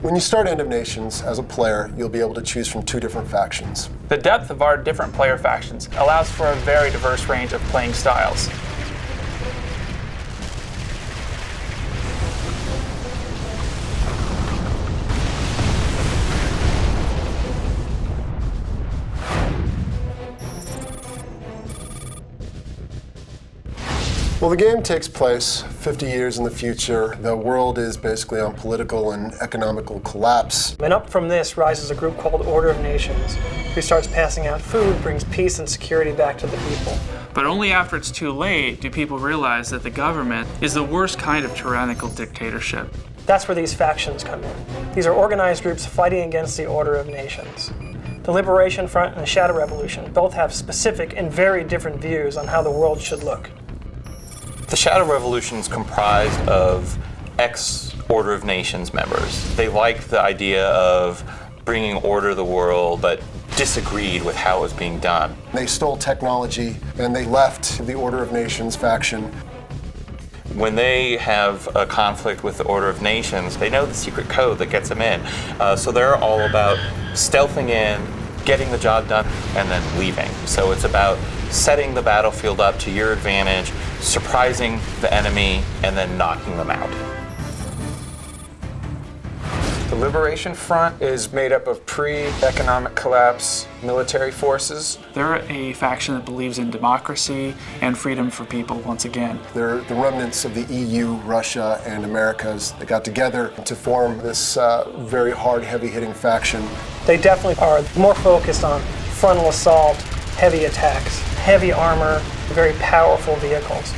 When you start End of Nations as a player, you'll be able to choose from 2 different factions. The depth of our different player factions allows for a very diverse range of playing styles. Well, the game takes place 50 years in the future. The world is basically on political and economical collapse. And up from this rises a group called Order of Nations, who starts passing out food, brings peace and security back to the people. But only after it's too late do people realize that the government is the worst kind of tyrannical dictatorship. That's where these factions come in. These are organized groups fighting against the Order of Nations. The Liberation Front and the Shadow Revolution both have specific and very different views on how the world should look. The Shadow Revolution is comprised of ex-Order of Nations members. They liked the idea of bringing order to the world, but disagreed with how it was being done. They stole technology and they left the Order of Nations faction. When they have a conflict with the Order of Nations, they know the secret code that gets them in. So they're all about stealthing in, getting the job done, and then leaving. So it's about setting the battlefield up to your advantage, surprising the enemy, and then knocking them out. The Liberation Front is made up of pre-economic collapse military forces. They're a faction that believes in democracy and freedom for people once again. They're the remnants of the EU, Russia, and Americas that got together to form this very hard, heavy-hitting faction. They definitely are more focused on frontal assault, heavy attacks, heavy armor, very powerful vehicles.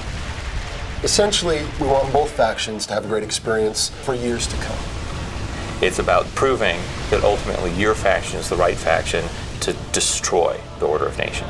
Essentially, we want both factions to have a great experience for years to come. It's about proving that ultimately your faction is the right faction to destroy the Order of Nations.